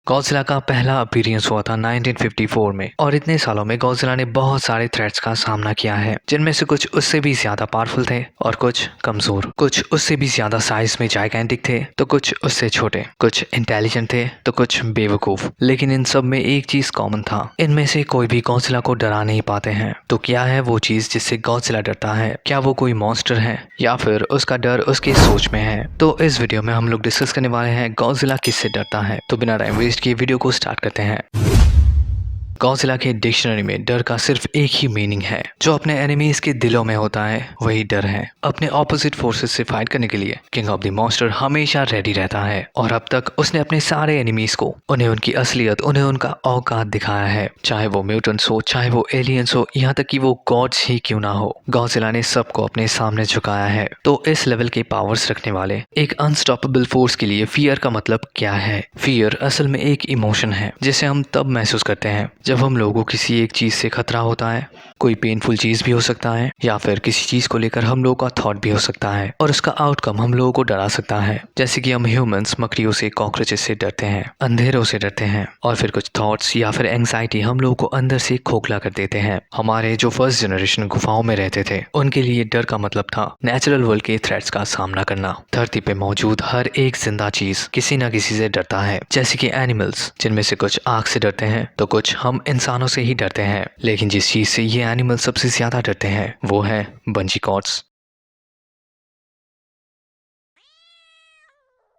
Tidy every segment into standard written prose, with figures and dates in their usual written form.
Godzilla का पहला appearance हुआ था 1954 में और इतने सालों में गॉडजिला ने बहुत सारे थ्रेट्स का सामना किया है, जिनमें से कुछ उससे भी ज्यादा पावरफुल थे और कुछ कमजोर। कुछ उससे भी ज्यादा साइज में जाइगेंटिक थे तो कुछ उससे छोटे, कुछ इंटेलिजेंट थे तो कुछ बेवकूफ। लेकिन इन सब में एक चीज कॉमन था, इनमें से कोई भी गॉडजिला को डरा नहीं पाते हैं। तो क्या है वो चीज जिससे गॉडजिला डरता है? क्या वो कोई मॉन्स्टर है या फिर उसका डर उसकी सोच में है? तो इस वीडियो में हम लोग डिस्कस करने वाले हैं गॉडजिला किससे डरता है। तो बिना टाइम वेस्ट किए वीडियो को स्टार्ट करते हैं। गॉडजिला के डिक्शनरी में डर का सिर्फ एक ही मीनिंग है, जो अपने एनिमीज के दिलों में होता है वही डर है। अपने ऑपोजिट फोर्सेस से फाइट करने के लिए किंग ऑफ द मॉन्स्टर हमेशा रेडी रहता है और अब तक उसने अपने सारे एनिमीज को उन्हें उनकी असलियत, उन्हें उनका औकात दिखाया है। चाहे वो म्यूटेंट्स हो, चाहे वो एलियंस हो, यहाँ तक कि वो गॉड्स ही क्यों ना हो, गॉडजिला ने सबको अपने सामने झुकाया है। तो इस लेवल के पावर्स रखने वाले एक अनस्टॉपेबल फोर्स के लिए फियर का मतलब क्या है? फियर असल में एक इमोशन है जिसे हम तब महसूस करते हैं जब हम लोगों को किसी एक चीज से खतरा होता है। कोई पेनफुल चीज भी हो सकता है या फिर किसी चीज को लेकर हम लोगों का थॉट भी हो सकता है और उसका आउटकम हम लोगों को डरा सकता है। जैसे कि हम ह्यूमंस मकड़ियों से, कॉकरोचेस से डरते हैं, अंधेरों से डरते हैं और फिर कुछ थॉट्स या फिर एंग्जाइटी हम लोगों को अंदर से खोखला कर देते हैं। हमारे जो फर्स्ट जनरेशन गुफाओं में रहते थे, उनके लिए डर का मतलब था नेचुरल वर्ल्ड के थ्रेट्स का सामना करना। धरती पे मौजूद हर एक जिंदा चीज किसी न किसी से डरता है। जैसे कि एनिमल्स, जिनमें से कुछ आग से डरते हैं तो कुछ हम इंसानों से ही डरते हैं। लेकिन जिस चीज से ये एनिमल सबसे ज्यादा डरते हैं वो है बंजी कॉर्ड्स।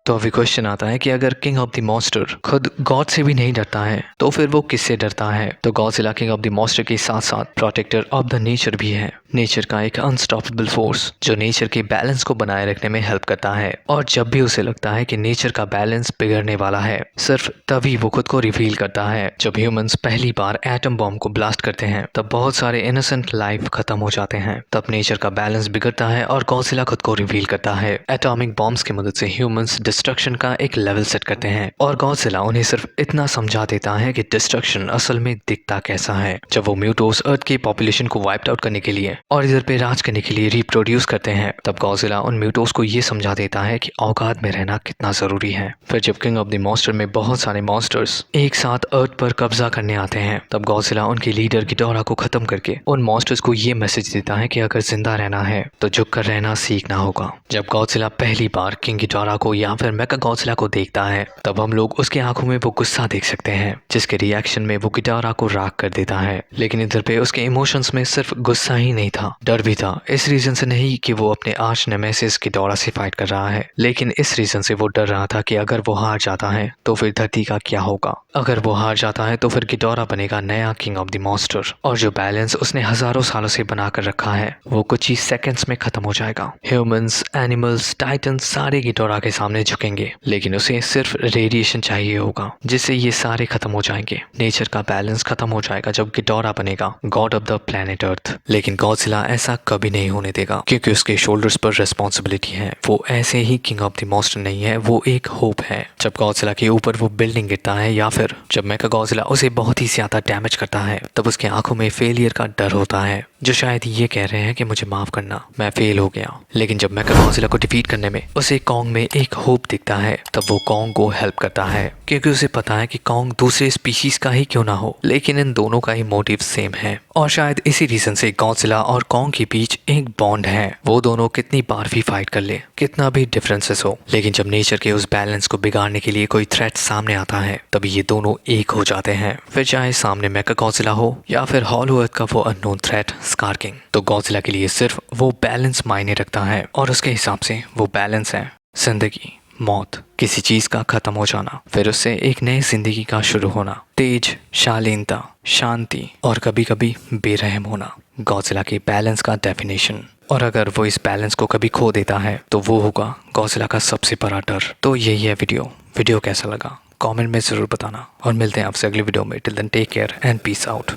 तो अभी क्वेश्चन आता है कि अगर किंग ऑफ द मॉन्स्टर खुद गॉड से भी नहीं डरता है तो फिर वो किससे डरता है? तो Godzilla king of the monster के साथ साथ प्रोटेक्टर ऑफ द नेचर भी है। नेचर का एक अनस्टॉपेबल फोर्स जो नेचर के बैलेंस को बनाए रखने में हेल्प करता है। और जब भी उसे लगता है कि नेचर का बैलेंस बिगड़ने वाला है, सिर्फ तभी वो खुद को रिवील करता है। जब ह्यूमंस पहली बार एटम बॉम्ब को ब्लास्ट करते हैं तब बहुत सारे इनोसेंट लाइफ खत्म हो जाते हैं। तब नेचर का बैलेंस बिगड़ता है और गॉडजिला खुद को रिवील करता है। एटॉमिक बॉम्ब्स की मदद से ह्यूमंस डिस्ट्रक्शन का एक लेवल सेट करते हैं और गॉडजिला उन्हें सिर्फ इतना समझा देता है कि डिस्ट्रक्शन असल में दिखता कैसा है। जब वो म्यूटोस अर्थ की पॉपुलेशन को वाइप आउट करने के लिए और इधर पे राज करने के लिए रिप्रोड्यूस करते हैं, तब गॉडजिला उन म्यूटोस को ये समझा देता है कि औकात में रहना कितना जरूरी है। फिर जब किंग ऑफ द मॉन्स्टर में बहुत सारे मॉन्स्टर्स एक साथ अर्थ पर कब्जा करने आते हैं, तब गॉडजिला उनके लीडर गिडोरा को खत्म करके उन मॉन्स्टर्स को ये मैसेज देता है कि अगर जिंदा रहना है तो झुक कर रहना सीखना होगा। जब गॉडजिला पहली बार किंग गिडोरा को या फिर गॉडजिला को देखता है तब हम लोग उसके आंखों में वो गुस्सा देख सकते हैं, जिसके रिएक्शन में वो गिडोरा को राग कर देता है। लेकिन इधर पे उसके इमोशंस में सिर्फ गुस्सा ही नहीं था, डर भी था। इस रीजन से नहीं कि वो अपने आर्च नेमेसिस गिडोरा से फाइट कर रहा है, लेकिन इस रीजन से वो डर रहा था कि अगर वो हार जाता है तो फिर धरती का क्या होगा। अगर वो हार जाता है तो फिर गिडोरा बनेगा नया किंग ऑफ द मॉन्स्टर और जो बैलेंस उसने हजारों सालों से बनाकर रखा है वो कुछ ही सेकंड्स में खत्म हो जाएगा। ह्यूमंस, एनिमल्स, टाइटन्स सारे गिडोरा के सामने झुकेंगे, लेकिन उसे सिर्फ रेडिएशन चाहिए होगा जिससे ये सारे खत्म हो जाएंगे। नेचर का बैलेंस खत्म हो जाएगा जब गिडोरा बनेगा God of the planet earth. लेकिन गॉडजिला ऐसा कभी नहीं होने देगा, क्योंकि उसके शोल्डर्स पर रिस्पॉन्सिबिलिटी है। वो ऐसे ही किंग ऑफ द मॉन्स्टर नहीं है, वो एक होप है। जब गॉडजिला के ऊपर वो बिल्डिंग गिरता है या फिर जब मेगागॉडजिला उसे बहुत ही ज्यादा डैमेज करता है, तब उसके आंखों में फेलियर का डर होता है, जो शायद ये कह रहे हैं कि मुझे माफ करना, मैं फेल हो गया। लेकिन जब मेगागॉडजिला को डिफीट करने में उसे कॉन्ग में एक होप दिखता है, तब वो कॉन्ग को हेल्प करता है, क्योंकि उसे पता है कि कॉन्ग दूसरे स्पीशीज का ही क्यों ना हो, लेकिन इन दोनों का ही मोटिव सेम है। और शायद इसी रीजन से गॉडजिला और कॉन्ग के बीच एक बॉन्ड है। वो दोनों कितनी बार भी फाइट कर ले, कितना भी डिफरेंसेस हो, लेकिन जब नेचर के उस बैलेंस को बिगाड़ने के लिए कोई थ्रेट सामने आता है तभी ये दोनों एक हो जाते हैं। फिर चाहे सामने मेगागॉडजिला हो या फिर हॉलो अर्थ का वो अननोन थ्रेट स्कार किंग, तो गॉडजिला के लिए सिर्फ वो बैलेंस मायने रखता है और उसके हिसाब से वो बैलेंस है जिंदगी, मौत, किसी चीज का खत्म हो जाना, फिर उससे एक नई जिंदगी का शुरू होना, तेज, शालीनता, शांति और कभी कभी बेरहम होना, गॉडजिला के बैलेंस का डेफिनेशन। और अगर वो इस बैलेंस को कभी खो देता है तो वो होगा गॉडजिला का सबसे बड़ा डर। तो यही है वीडियो कैसा लगा कमेंट में जरूर बताना और मिलते हैं आपसे अगली वीडियो में। Till then take care and peace out.